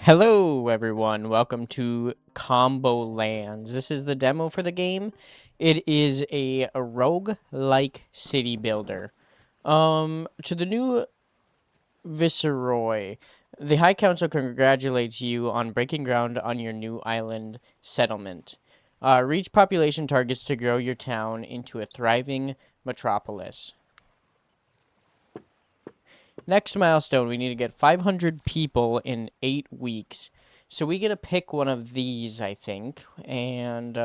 Hello, everyone. Welcome to Combo Lands. This is the demo for the game. It is a roguelike city builder. To the new Viceroy, the High Council congratulates you on breaking ground on your new island settlement. Reach population targets to grow your town into a thriving metropolis. Next milestone, we need to get 500 people in 8 weeks. So we get to pick one of these, I think. And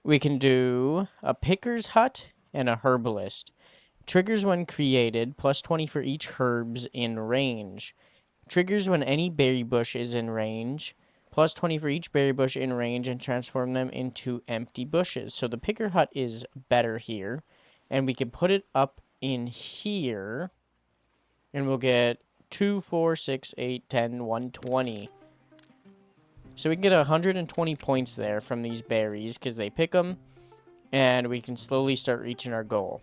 we can do a picker's hut and a herbalist. Triggers when created, plus 20 for each herbs in range. Triggers when any berry bush is in range, plus 20 for each berry bush in range, and transform them into empty bushes. So the picker hut is better here. And we can put it up in here. And we'll get 2, 4, 6, 8, 10, 120. So we can get 120 points there from these berries because they pick them. And we can slowly start reaching our goal.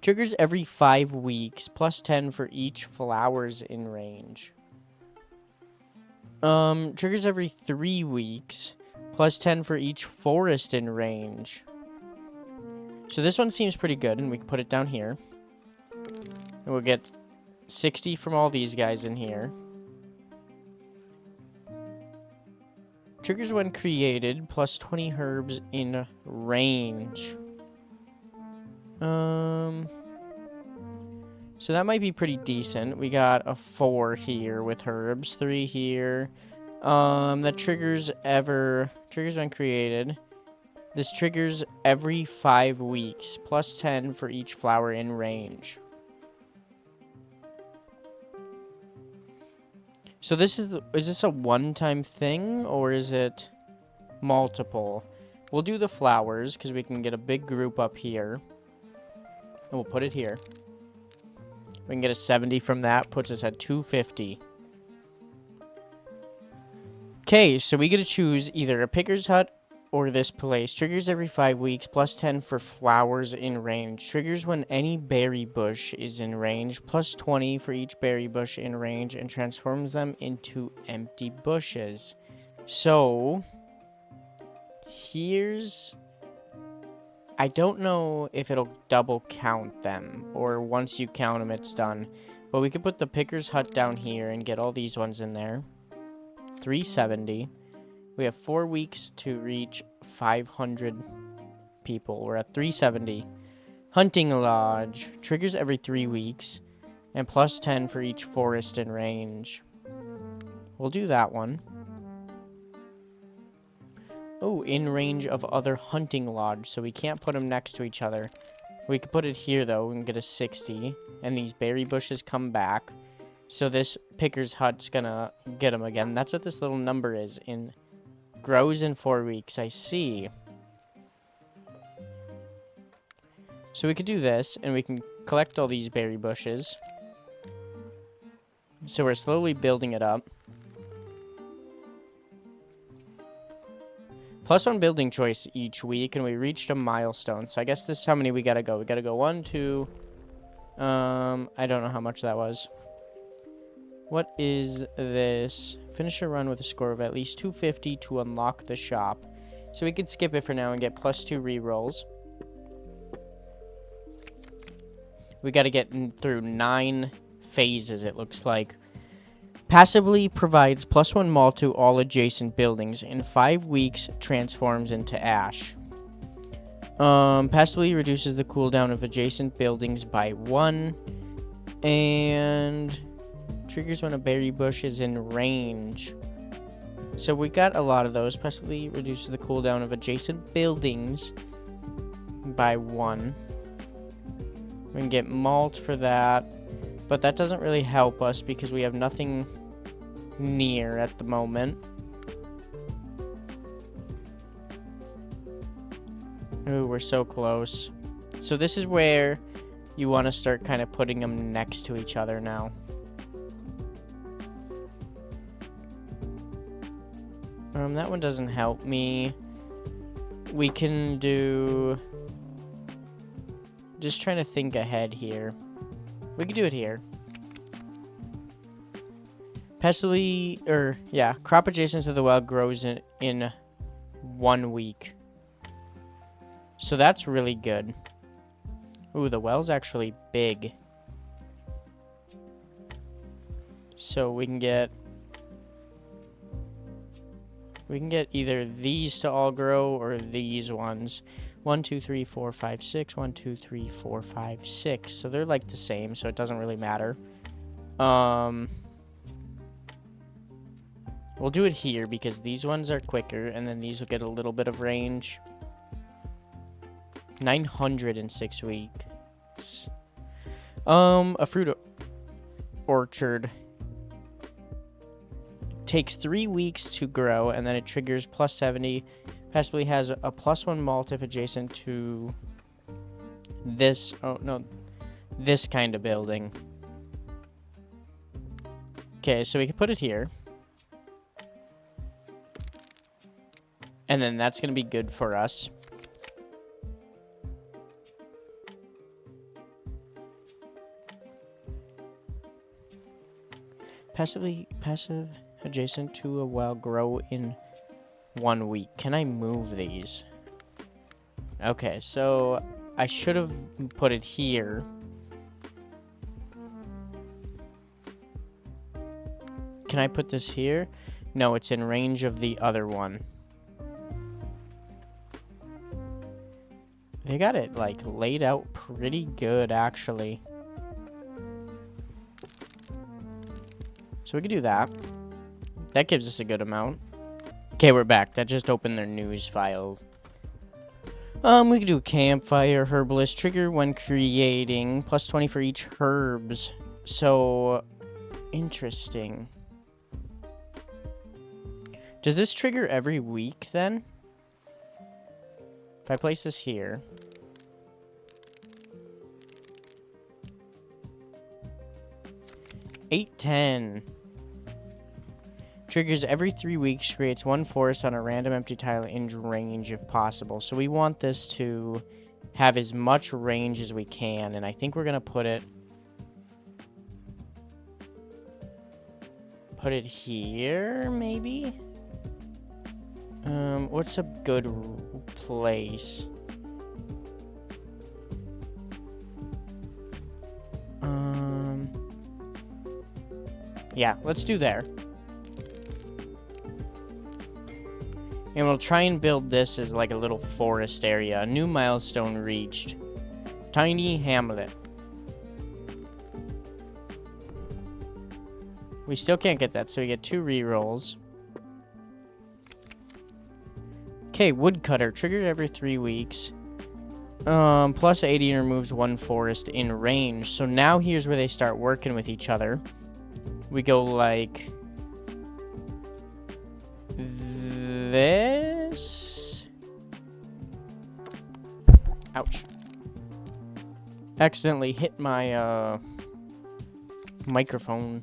Triggers every 5 weeks, plus 10 for each flowers in range. Triggers every 3 weeks, plus 10 for each forest in range. So this one seems pretty good, and we can put it down here. And we'll get 60 from all these guys in here. Triggers when created, plus 20 herbs in range. So that might be pretty decent. We got a 4 here with herbs, 3 here. That triggers when created. This triggers every 5 weeks, plus 10 for each flower in range. So is this a one-time thing, or is it multiple? We'll do the flowers, because we can get a big group up here. And we'll put it here. We can get a 70 from that, puts us at 250. Okay, so we get to choose either a picker's hut or this place. Triggers every 5 weeks, plus 10 for flowers in range. Triggers when any berry bush is in range, plus 20 for each berry bush in range, and transforms them into empty bushes. So, I don't know if it'll double count them, or once you count them, it's done. But we could put the picker's hut down here and get all these ones in there. 370. We have 4 weeks to reach 500 people. We're at 370. Hunting Lodge. Triggers every 3 weeks. And plus 10 for each forest in range. We'll do that one. Oh, in range of other hunting lodge. So we can't put them next to each other. We could put it here, though, and get a 60. And these berry bushes come back. So this picker's hut's gonna get them again. That's what this little number is in... Grows in 4 weeks, I see. So we could do this, and we can collect all these berry bushes. So we're slowly building it up. Plus 1 building choice each week, and we reached a milestone. So I guess this is how many we gotta go. We gotta go 1, 2... I don't know how much that was. What is this? Finish a run with a score of at least 250 to unlock the shop. So we could skip it for now and get plus 2 rerolls. We got to get through 9 phases, it looks like. Passively provides plus 1 mall to all adjacent buildings. In 5 weeks, transforms into ash. Passively reduces the cooldown of adjacent buildings by 1. And... triggers when a berry bush is in range. So we got a lot of those. Passively reduces the cooldown of adjacent buildings by 1. We can get malt for that. But that doesn't really help us because we have nothing near at the moment. Ooh, we're so close. So this is where you want to start kind of putting them next to each other now. That one doesn't help me. We can do... Just trying to think ahead here. We could do it here. Passively, crop adjacent to the well grows in 1 week. So that's really good. Ooh, the well's actually big. So we can get either these to all grow or these ones. 1, 2, 3, 4, 5, 6. 1, 2, 3, 4, 5, 6. So they're like the same, so it doesn't really matter. We'll do it here because these ones are quicker, and then these will get a little bit of range. 900 in 6 weeks. A fruit orchard takes 3 weeks to grow, and then it triggers plus 70. Possibly has a +1 malt if adjacent to this. Oh no, this kind of building. Okay, so we can put it here. And then that's going to be good for us. Passive adjacent to a well grow in 1 week. Can I move these? Okay, so I should have put it here. Can I put this here? No, it's in range of the other one. They got it, like, laid out pretty good, actually. So we could do that. That gives us a good amount. Okay, we're back. That just opened their news file. We could do a campfire, herbalist, trigger when creating, +20 for each herbs. So, interesting. Does this trigger every week, then? If I place this here. $8.10. Triggers every 3 weeks, creates 1 forest on a random empty tile in range if possible. So we want this to have as much range as we can, and I think we're going to put it here, maybe? What's a good place? Yeah, let's do there. And we'll try and build this as like a little forest area. A new milestone reached. Tiny hamlet. We still can't get that, so we get 2 rerolls. Okay, woodcutter. Triggered every 3 weeks. Plus 80 removes 1 forest in range. So now here's where they start working with each other. We go like this. Ouch. Accidentally hit my microphone.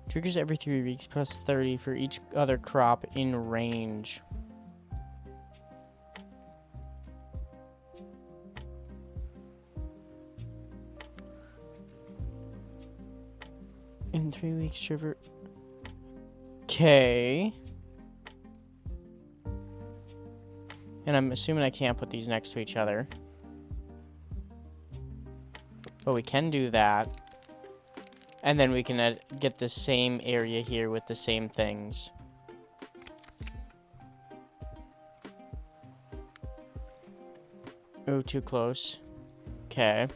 Triggers every 3 weeks, plus 30 for each other crop in range. In 3 weeks, trigger. Okay. And I'm assuming I can't put these next to each other. But we can do that. And then we can get the same area here with the same things. Oh, too close. Okay.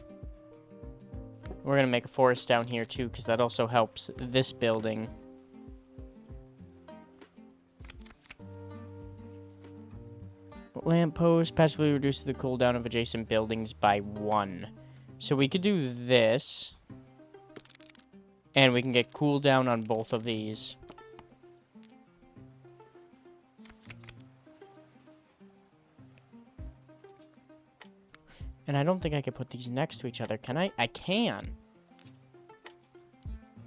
We're going to make a forest down here too, because that also helps this building. Lamppost passively reduces the cooldown of adjacent buildings by 1. So we could do this. And we can get cooldown on both of these. And I don't think I can put these next to each other, can I? I can.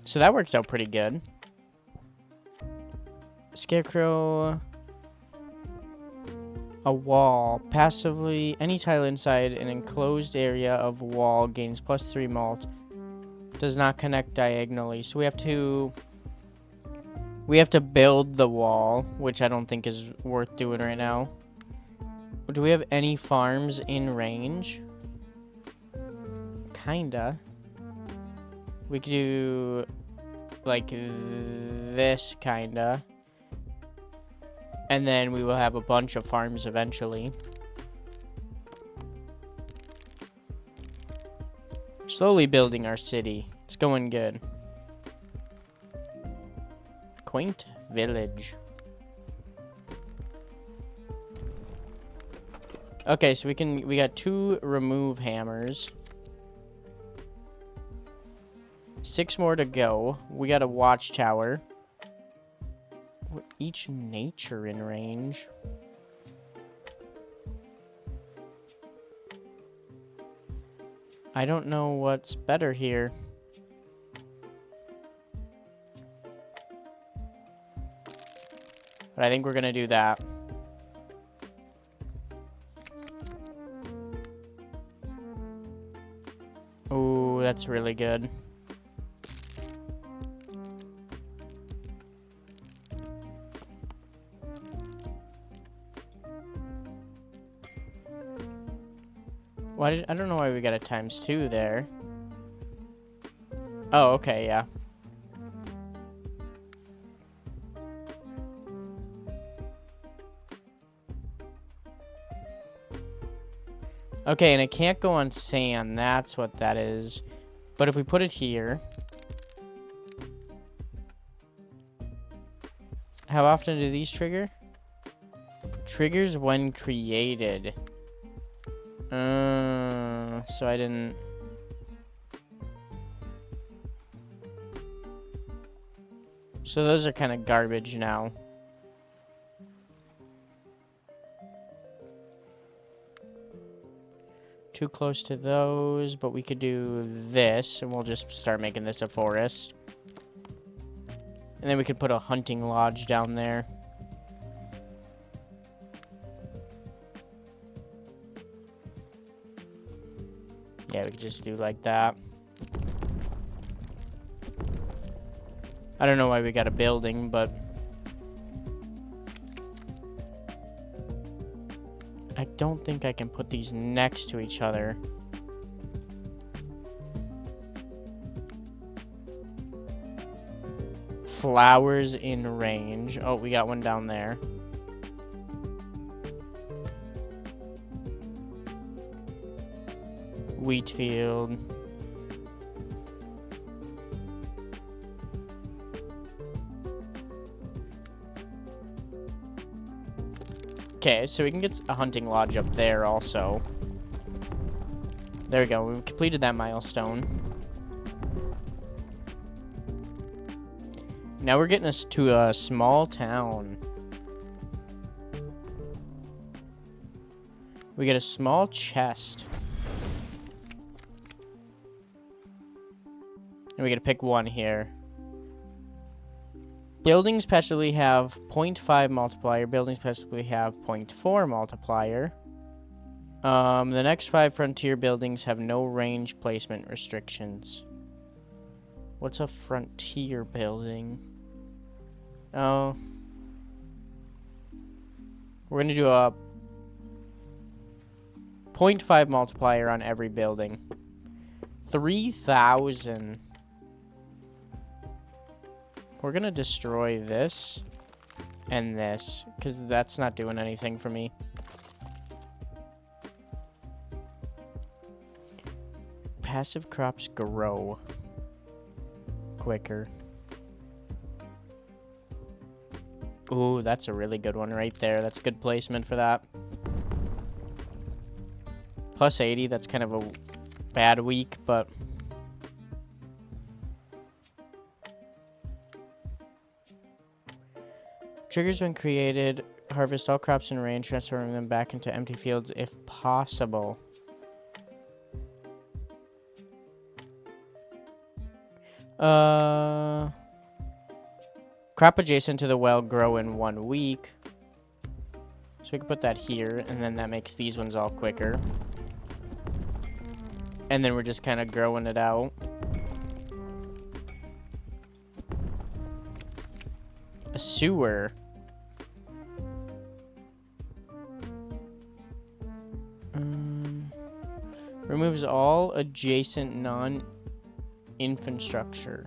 So that works out pretty good. Scarecrow. A wall. Passively, any tile inside an enclosed area of wall gains +3 malt Does not connect diagonally. So we have to build the wall, which I don't think is worth doing right now. Do we have any farms in range? Kinda. We could do like this kinda. And then we will have a bunch of farms eventually. Slowly building our city. It's going good. Quaint village. Okay, so we got 2 remove hammers. 6 more to go. We got a watchtower. Each nature in range. I don't know what's better here. But I think we're gonna do that. Ooh, that's really good. I don't know why we got a ×2 there. Oh, okay, yeah. Okay, and it can't go on sand. That's what that is. But if we put it here... How often do these trigger? Triggers when created. So I didn't... So those are kind of garbage now. Too close to those, but we could do this, and we'll just start making this a forest. And then we could put a hunting lodge down there. Yeah, we could just do like that. I don't know why we got a building, but... I don't think I can put these next to each other. Flowers in range. Oh, we got one down there. Wheat field. Okay, so we can get a hunting lodge up there also. There we go. We've completed that milestone. Now we're getting us to a small town. We get a small chest. And we get to pick one here. Buildings passively have 0.5 multiplier. Buildings passively have 0.4 multiplier. The next 5 frontier buildings have no range placement restrictions. What's a frontier building? Oh. We're going to do a 0.5 multiplier on every building. 3,000. We're going to destroy this and this, because that's not doing anything for me. Passive crops grow quicker. Ooh, that's a really good one right there. That's good placement for that. Plus 80, that's kind of a bad week, but... Triggers when created. Harvest all crops in range, transforming them back into empty fields if possible. Crop adjacent to the well grow in 1 week. So we can put that here, and then that makes these ones all quicker. And then we're just kind of growing it out. A sewer. Removes all adjacent non-infrastructure.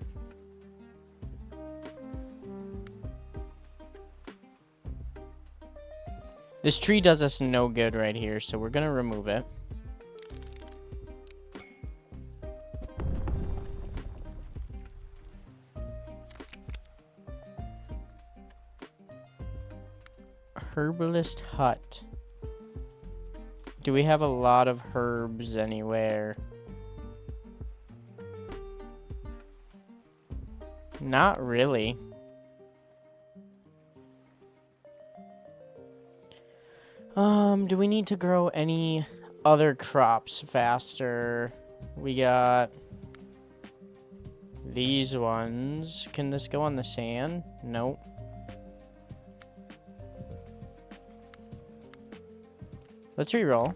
This tree does us no good right here, so we're gonna remove it. Herbalist hut. Do we have a lot of herbs anywhere? Not really. Do we need to grow any other crops faster? We got these ones. Can this go on the sand? Nope. Let's re-roll.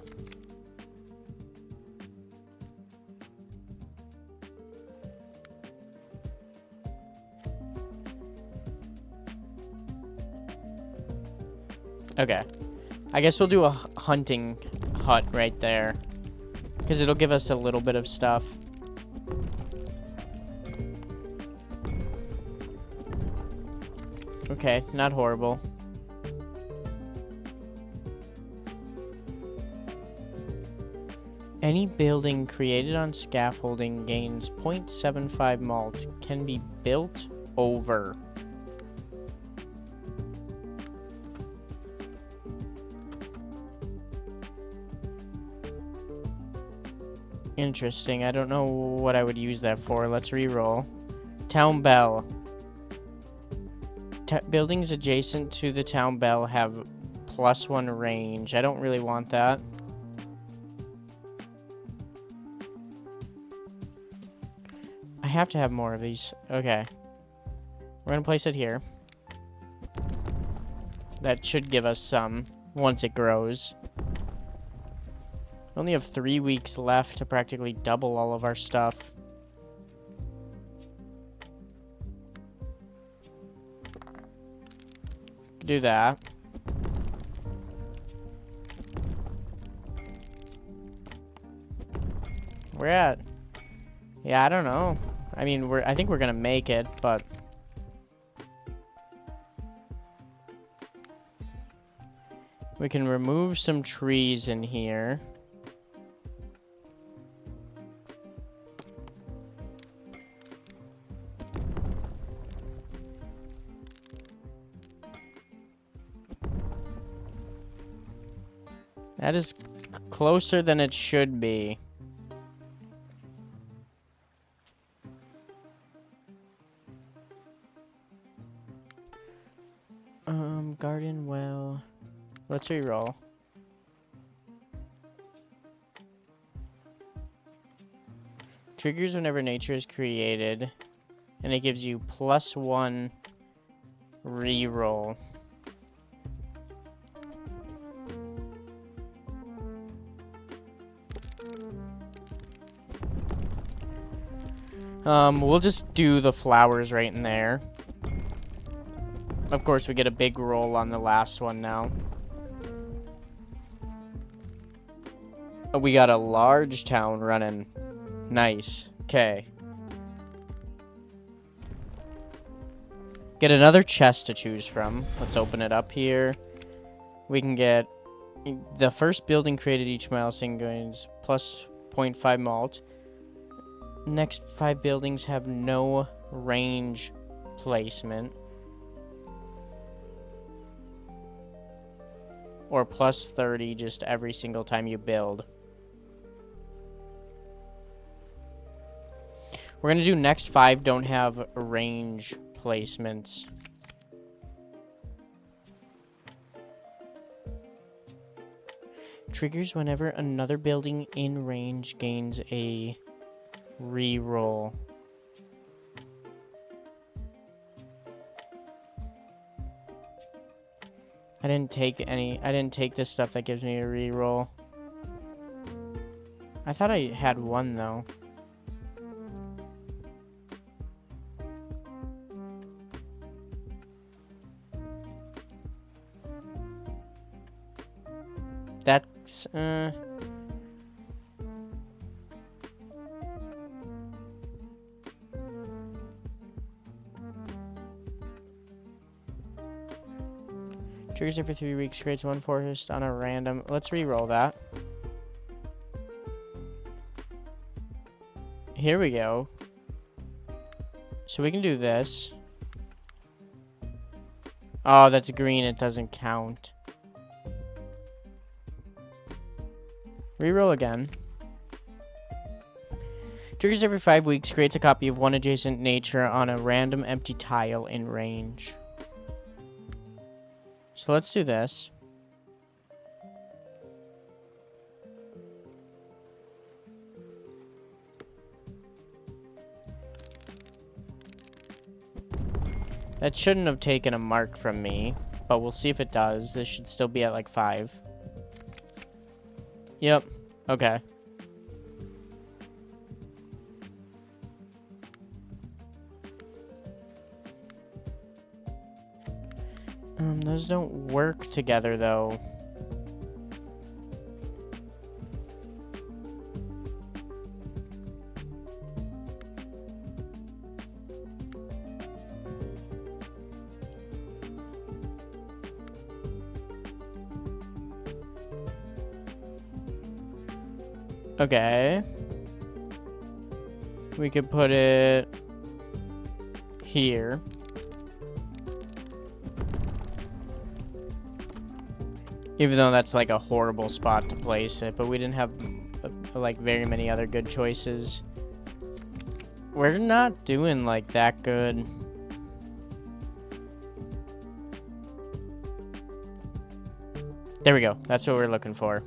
Okay. I guess we'll do a hunting hut right there. Because it'll give us a little bit of stuff. Okay, not horrible. Any building created on scaffolding gains 0.75 malt can be built over. Interesting. I don't know what I would use that for. Let's re-roll. Town bell. Buildings adjacent to the town bell have +1 range. I don't really want that. I have to have more of these. Okay. We're gonna place it here. That should give us some once it grows. We only have 3 weeks left to practically double all of our stuff. Do that. We're at... Yeah, I don't know. I mean, I think we're gonna make it, but... We can remove some trees in here. That is closer than it should be. Garden well. Let's re-roll. Triggers whenever nature is created, and it gives you +1 re-roll. We'll just do the flowers right in there. Of course, we get a big roll on the last one now. We got a large town running. Nice. Okay. Get another chest to choose from. Let's open it up here. We can get the first building created each milestone gains plus 0.5 malt. Next 5 buildings have no range placement. Or plus 30 just every single time you build. We're going to do next 5 don't have range placements. Triggers whenever another building in range gains a re-roll. I didn't take this stuff that gives me a re-roll. I thought I had one though. weeks. Triggers every 3 weeks, creates 1 forest on a random. Let's re-roll that. Here we go. So we can do this. Oh, that's green. It doesn't count. Reroll again. Triggers every 5 weeks, creates a copy of 1 adjacent nature on a random empty tile in range. So let's do this. That shouldn't have taken a mark from me, but we'll see if it does. This should still be at like 5. Yep. Okay. Those don't work together though. Okay. We could put it here. Even though that's like a horrible spot to place it, but we didn't have like very many other good choices. We're not doing like that good. There we go. That's what we're looking for.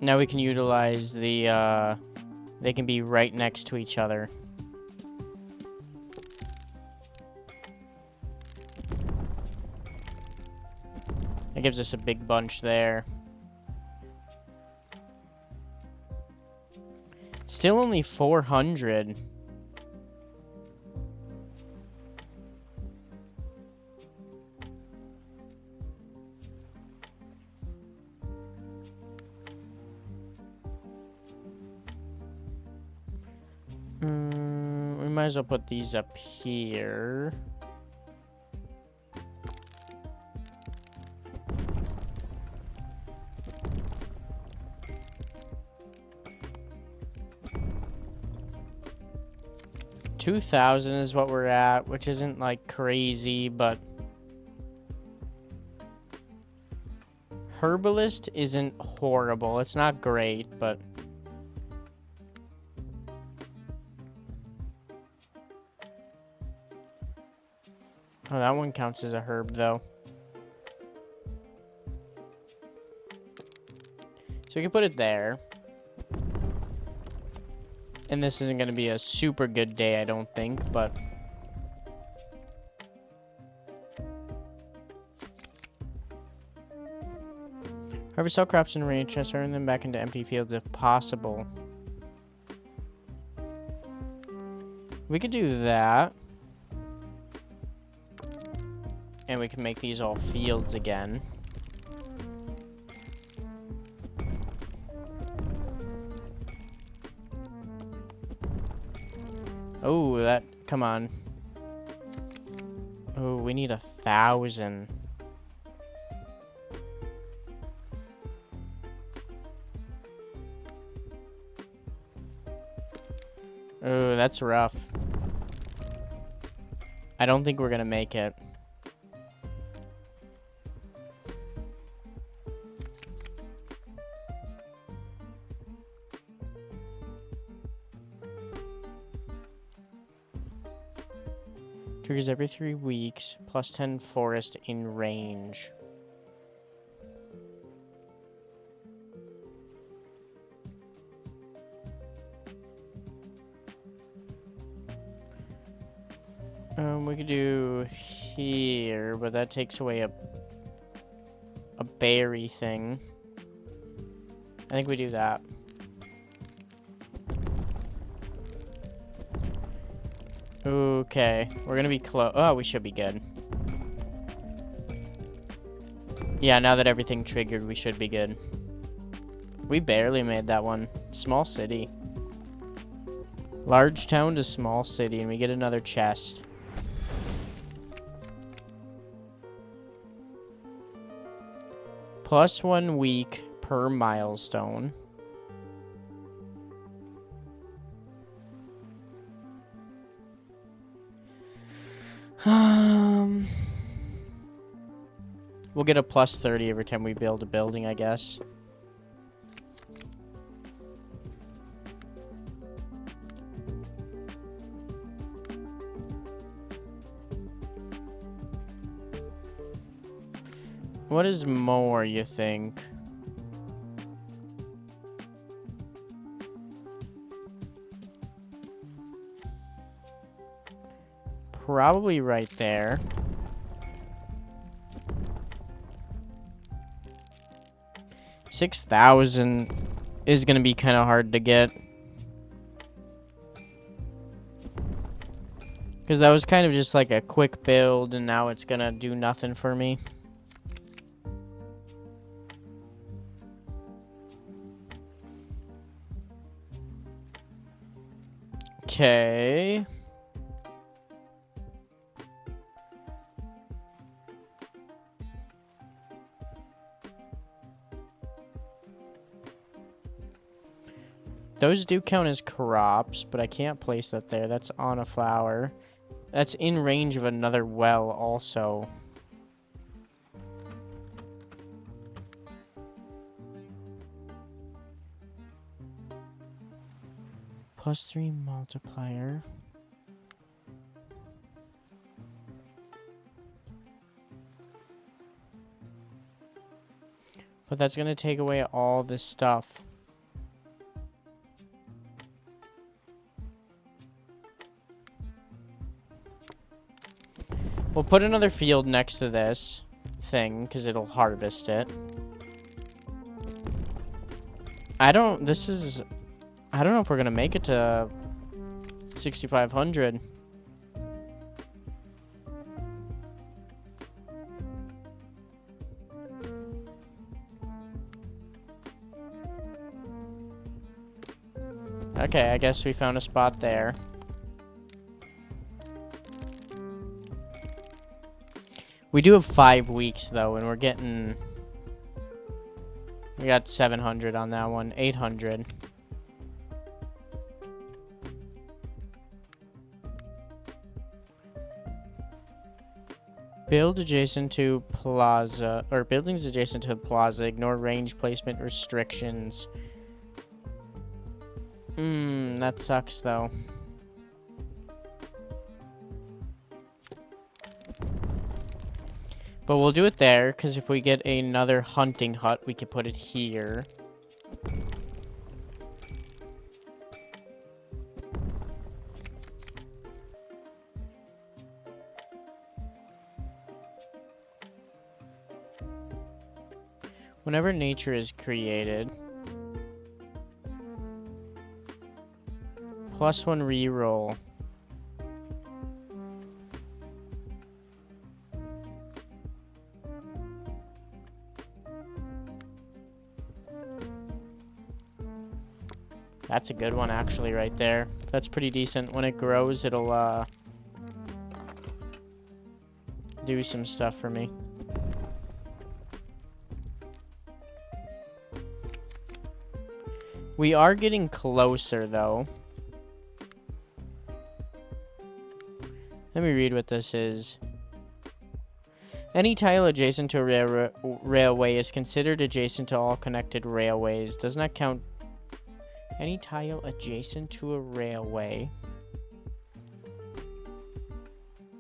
Now we can utilize the, they can be right next to each other. That gives us a big bunch there. Still only 400. We might as well put these up here. $2,000 is what we're at, which isn't like crazy, but Herbalist isn't horrible. It's not great, but oh, that one counts as a herb though. So we can put it there. And this isn't going to be a super good day, I don't think, but harvest all crops in range, transferring them back into empty fields if possible. We could do that. And we can make these all fields again. Oh, that, come on. Oh, we need 1,000. Oh, that's rough. I don't think we're gonna make it. Triggers every 3 weeks, plus 10 forest in range. We could do here, but that takes away a berry thing. I think we do that. Okay, we're gonna be close. Oh, we should be good. Yeah, now that everything triggered, we should be good. We barely made that one. Small city. Large town to small city, and we get another chest. Plus 1 week per milestone. We'll get a plus 30 every time we build a building, I guess. What is more, you think? Probably right there. $6,000 is going to be kind of hard to get. Because that was kind of just like a quick build, and now it's going to do nothing for me. Okay. Those do count as crops, but I can't place that there. That's on a flower. That's in range of another well also. +3 multiplier. But that's going to take away all this stuff. We'll put another field next to this thing, because it'll harvest it. I don't know if we're going to make it to 6,500. Okay, I guess we found a spot there. We do have 5 weeks, though, and we're getting... We got 700 on that one. 800. Build adjacent to plaza, or buildings adjacent to the plaza. Ignore range placement restrictions. That sucks, though. But we'll do it there, because if we get another hunting hut, we can put it here. Whenever nature is created, +1 reroll. That's a good one, actually, right there. That's pretty decent. When it grows, it'll, do some stuff for me. We are getting closer, though. Let me read what this is. Any tile adjacent to a railway is considered adjacent to all connected railways. Does not count. Any tile adjacent to a railway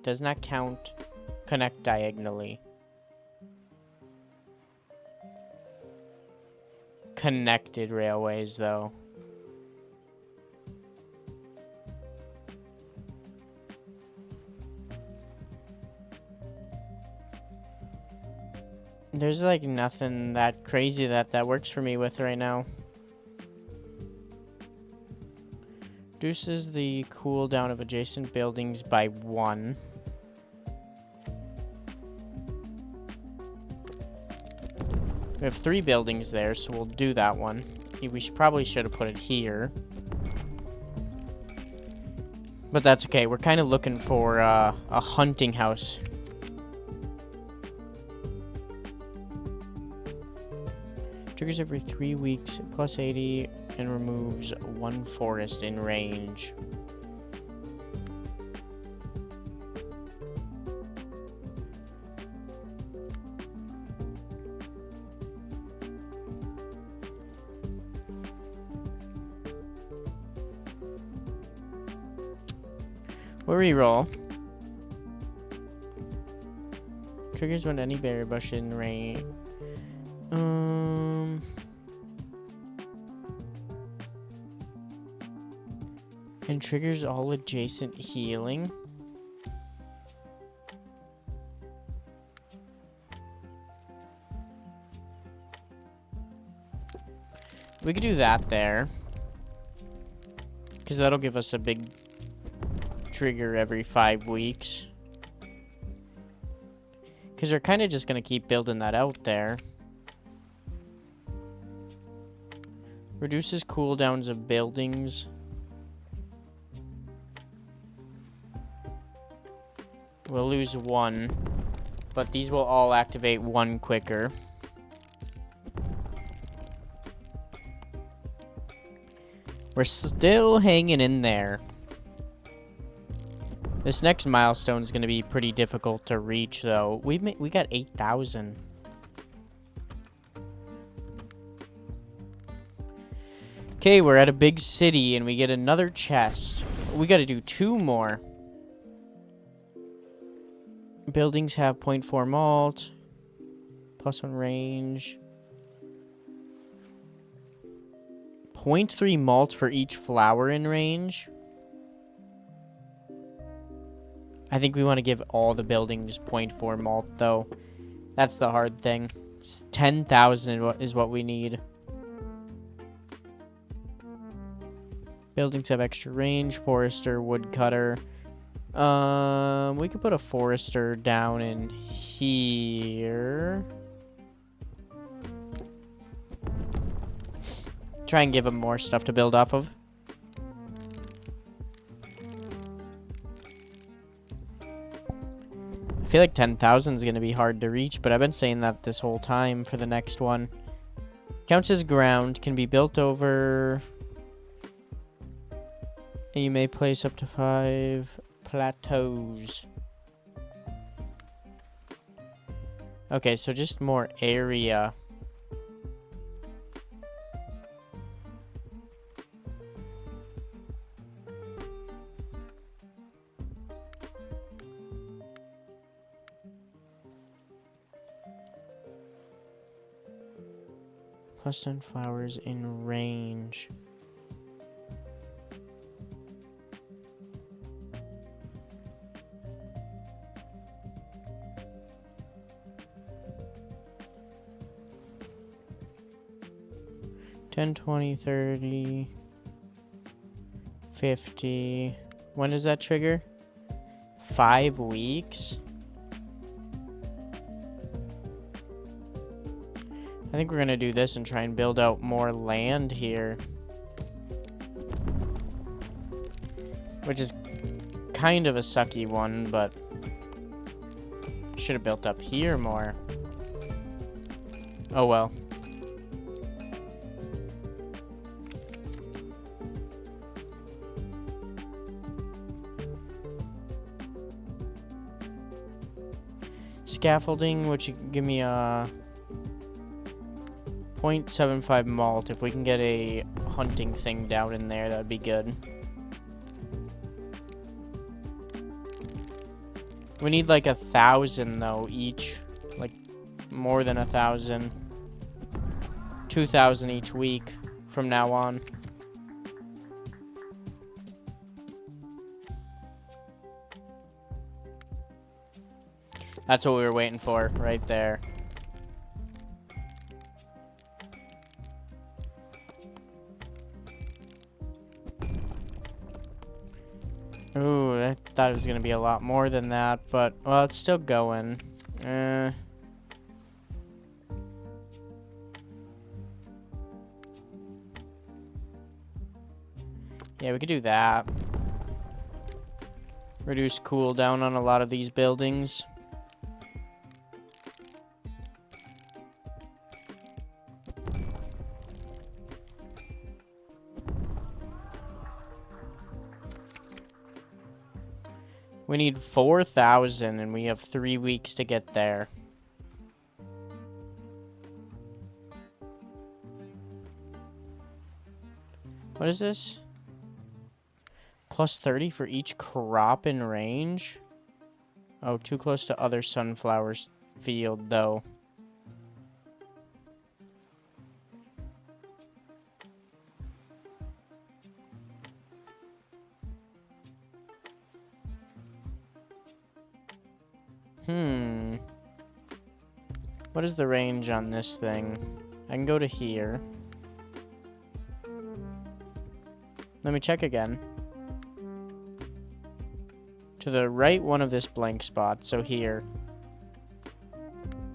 does not connect diagonally. Connected railways, though. There's like nothing that crazy that works for me with right now. Reduces the cooldown of adjacent buildings by 1. We have 3 buildings there, so we'll do that one. Probably should have put it here. But that's okay. We're kind of looking for a hunting house. Triggers every 3 weeks, plus 80, and removes 1 forest in range. We'll reroll. Triggers when any berry bush in range. And triggers all adjacent healing. We could do that there. Because that'll give us a big trigger every 5 weeks. Because we're kind of just going to keep building that out there. Reduces cooldowns of buildings. We'll lose 1. But these will all activate 1 quicker. We're still hanging in there. This next milestone is going to be pretty difficult to reach, though. We got 8,000. Okay, we're at a big city, and we get another chest. We got to do 2 more. Buildings have 0.4 malt. +1 range. 0.3 malt for each flower in range. I think we want to give all the buildings 0.4 malt, though. That's the hard thing. 10,000 is what we need. Buildings have extra range. Forester, woodcutter. We could put a forester down in here. Try and give him more stuff to build off of. I feel like 10,000 is going to be hard to reach, but I've been saying that this whole time for the next one. Counts as ground, can be built over. And you may place up to 5 plateaus. Okay, so just more area. +10 flowers in range. $10, $20, $30, $50. When does that trigger? 5 weeks? I think we're going to do this and try and build out more land here. Which is kind of a sucky one, but should have built up here more. Oh well. Scaffolding, which you give me a 0.75 malt. If we can get a hunting thing down in there, that'd be good. We need like 1,000 though each, like more than 1,000. 2,000 each week from now on. That's what we were waiting for, right there. Ooh, I thought it was going to be a lot more than that, but, well, it's still going. Yeah, we could do that. Reduce cooldown on a lot of these buildings. We need 4,000 and we have 3 weeks to get there. What is this? Plus 30 for each crop in range? Oh, too close to other sunflowers field, though. What is the range on this thing? I can go to here. Let me check again. To the right one of this blank spot, so here.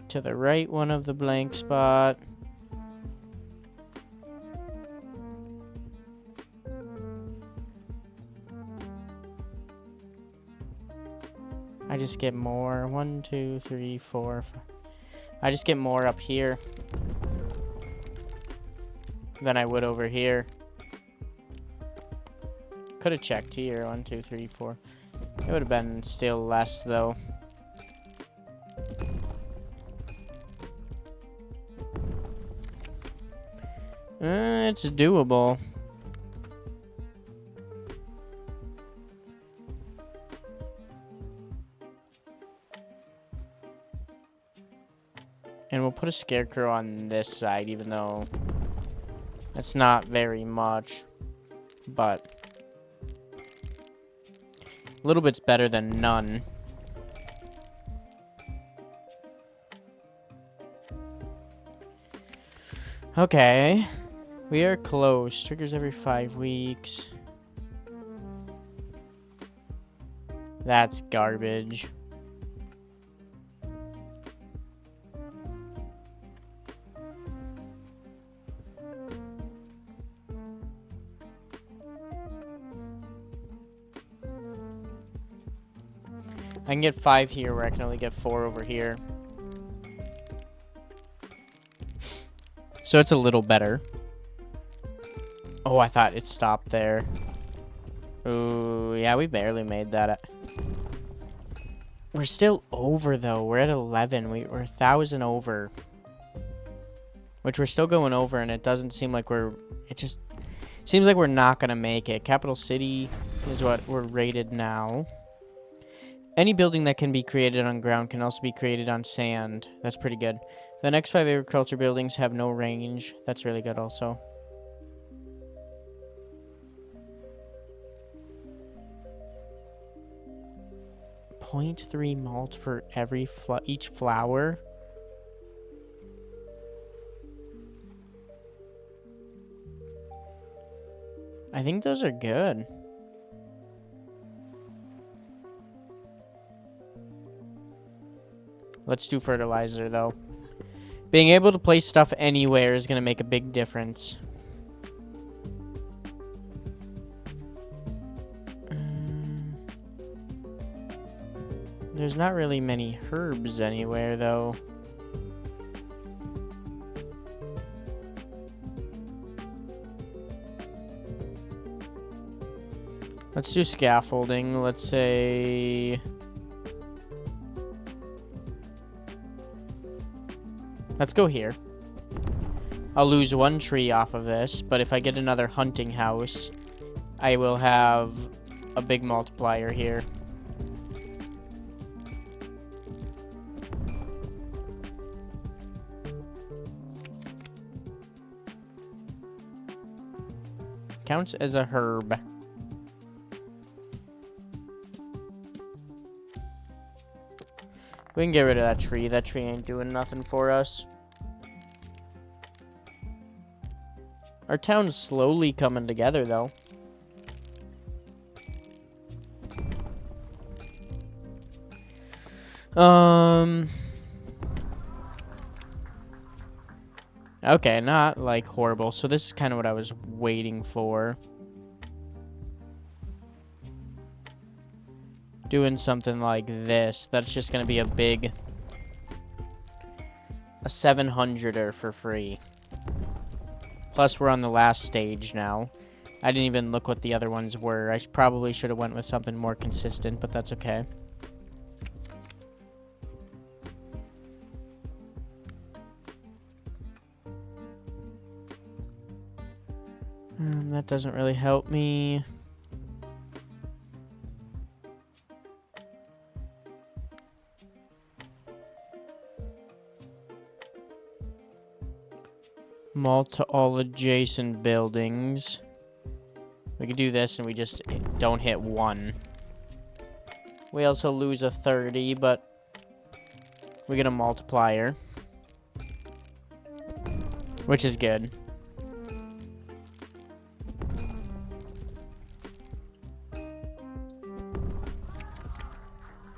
To the right one of the blank spot. I just get more. 1, 2, 3, 4, 5. I just get more up here than I would over here. Could have checked here. 1, 2, 3, 4. It would have been still less, though. It's doable. And we'll put a scarecrow on this side, even though it's not very much. But a little bit's better than none. Okay. We are close. Triggers every 5 weeks. That's garbage. I can get 5 here where I can only get 4 over here. So it's a little better. Oh, I thought it stopped there. Ooh, yeah, we barely made that. We're still over, though. We're at 11. We're 1,000 over. Which we're still going over, and it doesn't seem like we're... It just seems like we're not going to make it. Capital City is what we're rated now. Any building that can be created on ground can also be created on sand. That's pretty good. The next 5 agriculture buildings have no range. That's really good also. .3 malt for every each flower. I think those are good. Let's do fertilizer, though. Being able to place stuff anywhere is going to make a big difference. There's not really many herbs anywhere, though. Let's do scaffolding. Let's say... Let's go here. I'll lose 1 tree off of this, but if I get another hunting house, I will have a big multiplier here. Counts as a herb. We can get rid of that tree. That tree ain't doing nothing for us. Our town's slowly coming together, though. Okay, not, like, horrible. So this is kind of what I was waiting for. doing something like this. That's just going to be a 700-er for free. Plus, we're on the last stage now. I didn't even look what the other ones were. I probably should have went with something more consistent, but that's okay. That doesn't really help me. Mall to all adjacent buildings. We could do this and we just don't hit 1. We also lose a 30, but we get a multiplier, which is good.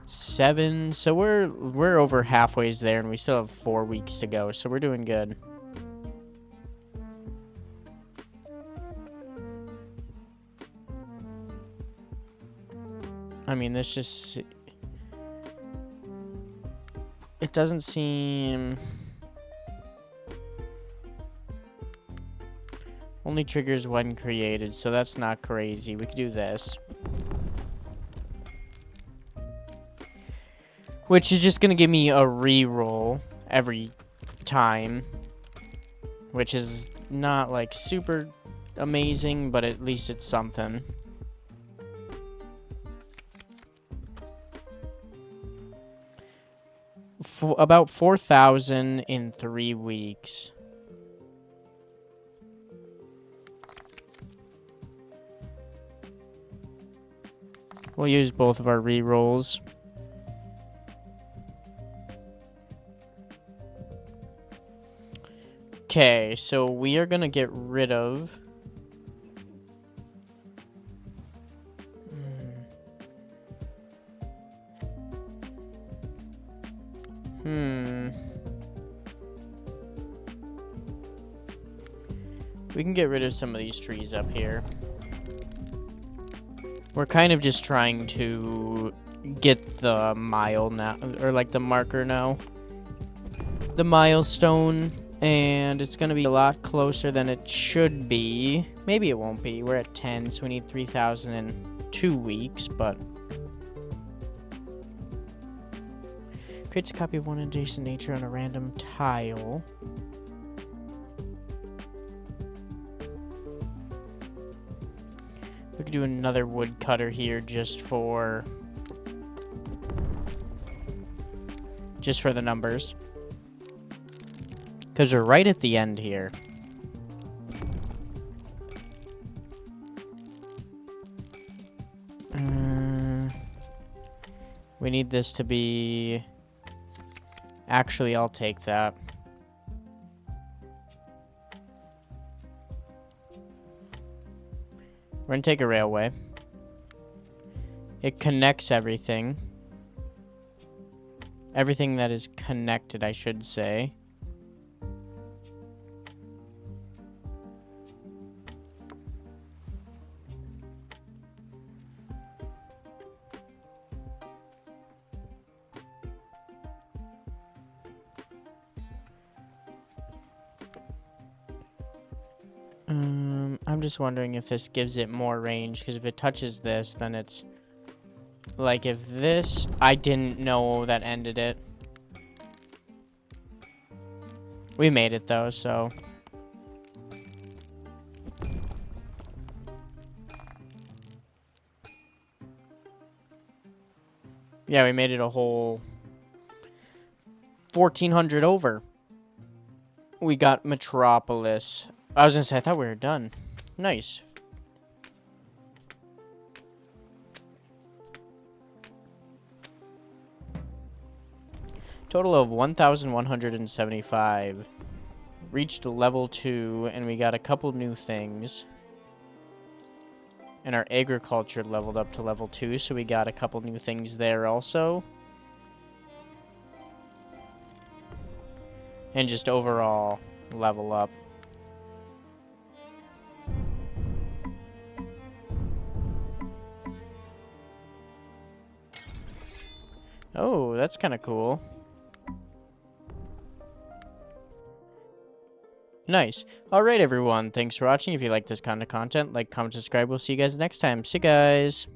Seven, so we're over halfway there, and we still have 4 weeks to go, so we're doing good. I mean, this just... It doesn't seem... Only triggers when created, so that's not crazy. We could do this. Which is just going to give me a re-roll every time. Which is not, like, super amazing, but at least it's something. About 4,000 in 3 weeks. We'll use both of our re-rolls. Okay, so we are gonna get rid of... We can get rid of some of these trees up here. We're kind of just trying to get the mile now, or like the marker now. The milestone, and it's gonna be a lot closer than it should be. Maybe it won't be. We're at 10, so we need 3,000 in 2 weeks, but... Creates a copy of one adjacent nature on a random tile. We could do another woodcutter here just for the numbers. Because we're right at the end here. We need this to be... Actually, I'll take that. We're gonna take a railway. It connects everything. Everything that is connected, I should say. I'm just wondering if this gives it more range, because if it touches this, then it's... Like, if this... I didn't know that ended it. We made it, though, so... Yeah, we made it a whole... 1,400 over. We got Metropolis. I was gonna say, I thought we were done. Nice. Total of 1,175. Reached level 2, and we got a couple new things. And our agriculture leveled up to level 2, so we got a couple new things there also. And just overall level up. that's kind of cool. Nice. Alright, everyone. Thanks for watching. If you like this kind of content, like, comment, subscribe. We'll see you guys next time. See you guys.